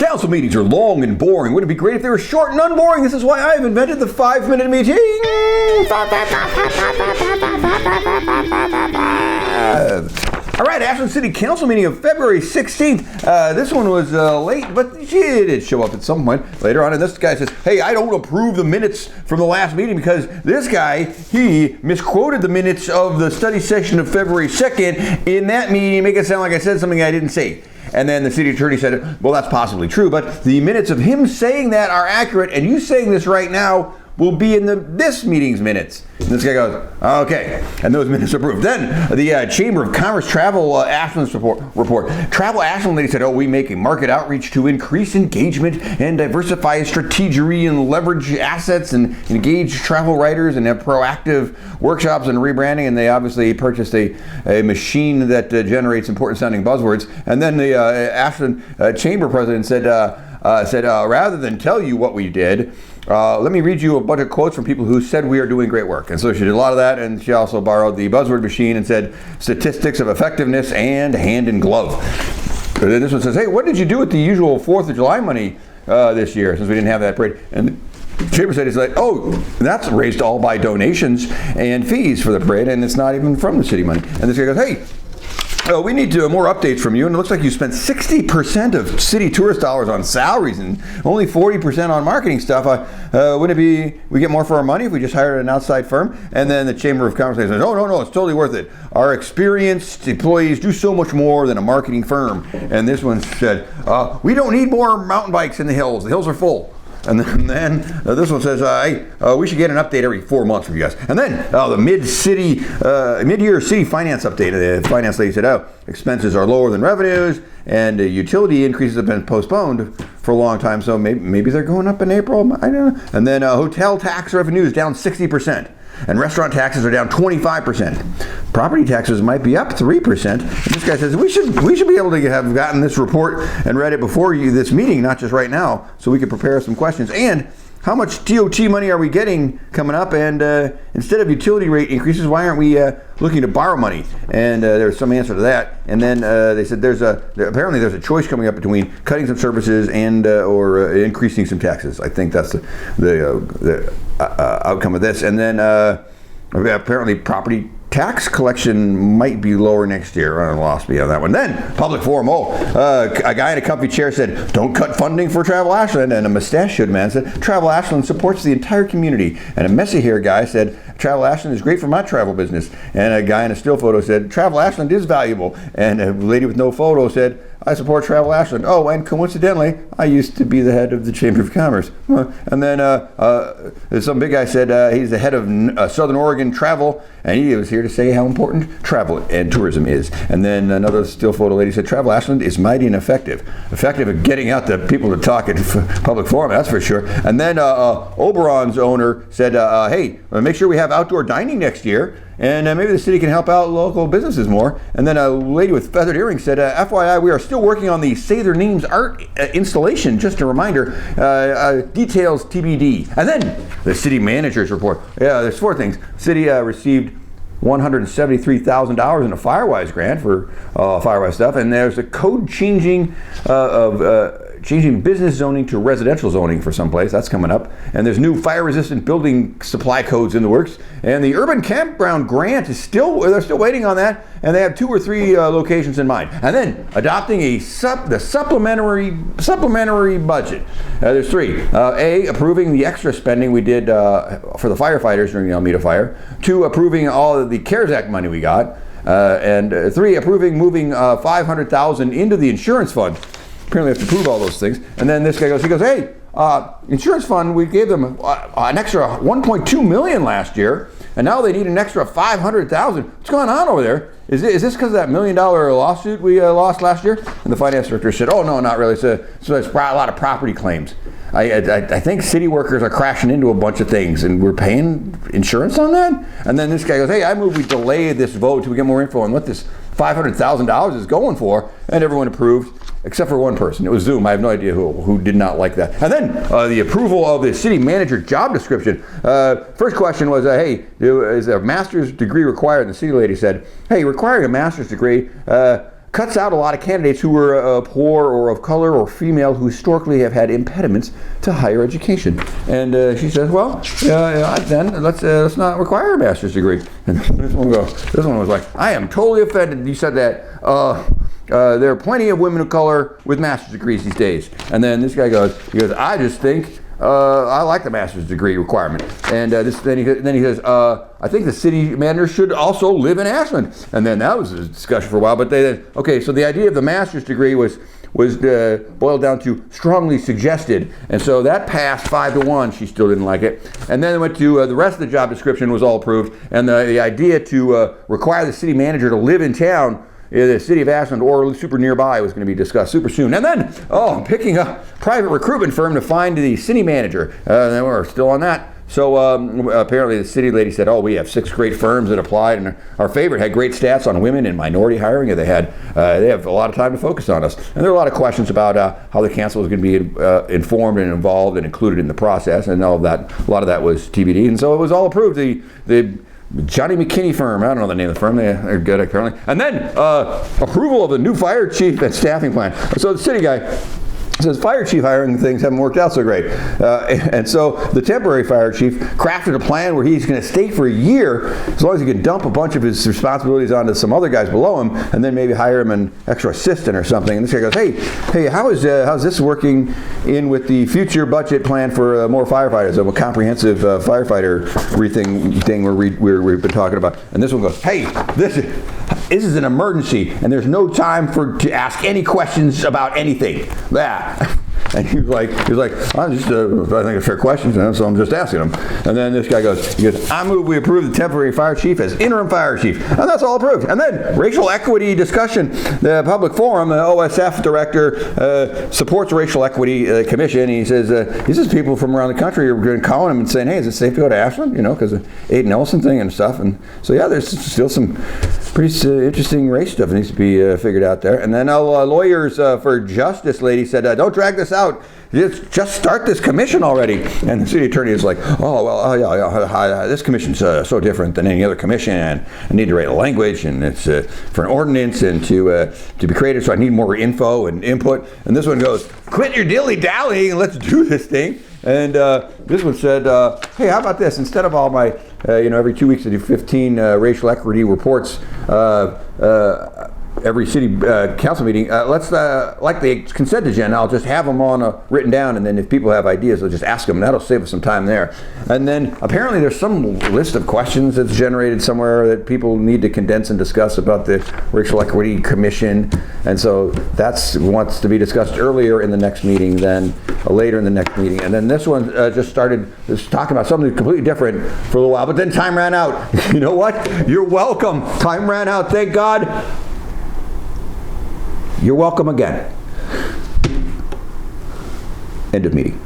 Council meetings are long and boring. Would it be great if they were short and unboring? This is why I've invented the 5-minute meeting. All right, Ashland City Council meeting of February 16th. This one was late, but she did show up at some point later on. And this guy says, hey, I don't approve the minutes from the last meeting because this guy, he misquoted the minutes of the study session of February 2nd in that meeting, make it sound like I said something I didn't say. And then the city attorney said, well, that's possibly true, but the minutes of him saying that are accurate, and you saying this right now will be in this meeting's minutes. And this guy goes, okay, and those minutes are approved. Then the Chamber of Commerce Travel Ashland's report. Travel Ashland lady said, we make a market outreach to increase engagement and diversify strategy and leverage assets and engage travel writers and have proactive workshops and rebranding. And they obviously purchased a machine that generates important sounding buzzwords. And then the Ashland Chamber president said, rather than tell you what we did, let me read you a bunch of quotes from people who said we are doing great work. And so she did a lot of that, and she also borrowed the buzzword machine and said statistics of effectiveness and hand in glove. And then this one says, hey, what did you do with the usual 4th of July money this year, since we didn't have that parade? And the Chamber said, it's like, that's raised all by donations and fees for the parade, and it's not even from the city money. And this guy goes, hey, we need more updates from you, and it looks like you spent 60% of city tourist dollars on salaries and only 40% on marketing stuff. Wouldn't it be we get more for our money if we just hired an outside firm? And then the Chamber of Commerce says, no, it's totally worth it. Our experienced employees do so much more than a marketing firm. And this one said, we don't need more mountain bikes in the hills. The hills are full. And then this one says, we should get an update every 4 months from you guys. And then the mid-year city finance update. The finance lady said, expenses are lower than revenues, and utility increases have been postponed for a long time, so maybe they're going up in April. I don't know. And then hotel tax revenue is down 60%. And restaurant taxes are down 25%. Property taxes might be up 3%. And this guy says we should be able to have gotten this report and read it before this meeting, not just right now, so we could prepare some questions. And how much TOT money are we getting coming up? And instead of utility rate increases, why aren't we looking to borrow money? And there's some answer to that. And then they said apparently there's a choice coming up between cutting some services and or increasing some taxes. I think that's the outcome of this. And then apparently property tax collection might be lower next year. I lost me on that one. Then public forum. A guy in a comfy chair said, don't cut funding for Travel Ashland. And a mustachioed man said, Travel Ashland supports the entire community. And a messy hair guy said, Travel Ashland is great for my travel business. And a guy in a still photo said, Travel Ashland is valuable. And a lady with no photo said, I support Travel Ashland. And coincidentally, I used to be the head of the Chamber of Commerce. And then some big guy said he's the head of Southern Oregon Travel, and he was here to say how important travel and tourism is. And then another still photo lady said, Travel Ashland is mighty and effective at getting out the people to talk at public forum, that's for sure. And then Oberon's owner said, hey, make sure we have outdoor dining next year. And maybe the city can help out local businesses more. And then a lady with feathered earrings said, FYI, we are still working on the Say Their Names art installation. Just a reminder, details TBD. And then the city manager's report. Yeah, there's 4 things. City received $173,000 in a Firewise grant for Firewise stuff. And there's a code changing of changing business zoning to residential zoning for someplace. That's coming up. And there's new fire-resistant building supply codes in the works. And the urban campground grant is they're still waiting on that. And they have 2 or 3 locations in mind. And then adopting the supplementary budget. There's 3. A, approving the extra spending we did for the firefighters during the Alameda fire. 2, approving all of the CARES Act money we got. And 3, approving moving $500,000 into the insurance fund. Apparently we have to prove all those things. And then this guy goes, hey, insurance fund, we gave them an extra $1.2 million last year, and now they need an extra $500,000. What's going on over there? Is this because of that $1 million lawsuit we lost last year? And the finance director said, no, not really. So it's a lot of property claims. I think city workers are crashing into a bunch of things, and we're paying insurance on that? And then this guy goes, hey, I move we delay this vote till we get more info on what this $500,000 is going for, and everyone approved. Except for one person. It was Zoom. I have no idea who did not like that. And then the approval of the city manager job description. First question was, hey, is a master's degree required? And the city lady said, hey, requiring a master's degree cuts out a lot of candidates who were poor or of color or female who historically have had impediments to higher education. And she says, well, then let's not require a master's degree. And this one was like, I am totally offended you said that. There are plenty of women of color with master's degrees these days. And then this guy goes, I just think I like the master's degree requirement. And then he says, I think the city manager should also live in Ashland. And then that was a discussion for a while. But okay, so the idea of the master's degree was boiled down to strongly suggested. And so that passed 5-1. She still didn't like it. And then it went to the rest of the job description was all approved. And the idea to require the city manager to live in town, the city of Ashland or super nearby, was going to be discussed super soon. And then, picking a private recruitment firm to find the city manager. Then we're still on that. So apparently the city lady said, we have 6 great firms that applied, and our favorite had great stats on women and minority hiring, and they have a lot of time to focus on us. And there are a lot of questions about how the council was going to be informed and involved and included in the process, and all of that. A lot of that was TBD, and so it was all approved. The Johnny McKinney firm, I don't know the name of the firm, they're good apparently. And then approval of the new fire chief and staffing plan. So the city guy says fire chief hiring things haven't worked out so great. And so the temporary fire chief crafted a plan where he's going to stay for a year as long as he can dump a bunch of his responsibilities onto some other guys below him and then maybe hire him an extra assistant or something. And this guy goes, hey, how's this working in with the future budget plan for more firefighters, a comprehensive firefighter thing we've been talking about? And this one goes, hey, this is an emergency and there's no time to ask any questions about anything. And he was like, I'm just, I think it's fair questions, so I'm just asking them. And then this guy goes, I move we approve the temporary fire chief as interim fire chief. And that's all approved. And then racial equity discussion, the public forum, the OSF director supports racial equity commission. He says people from around the country are going to call him and saying, hey, is it safe to go to Ashland? Because of Aiden Nelson thing and stuff. And so there's still some pretty interesting race stuff that needs to be figured out there. And then lawyers for justice lady said, don't drag this out. Just start this commission already. And the city attorney is like, this commission's so different than any other commission, and I need to write a language, and it's for an ordinance and to be created, so I need more info and input. And this one goes, quit your dilly-dallying and let's do this thing. And this one said, hey, how about this? Instead of all my, every 2 weeks I do 15 racial equity reports, every city council meeting, let's, like the consent agenda, I'll just have them on written down, and then if people have ideas, they'll just ask them, and that'll save us some time there. And then apparently there's some list of questions that's generated somewhere that people need to condense and discuss about the Racial Equity Commission, and so that's wants to be discussed earlier in the next meeting than later in the next meeting. And then this one just started talking about something completely different for a little while, but then time ran out. You know what? You're welcome. Time ran out. Thank God. You're welcome again. End of meeting.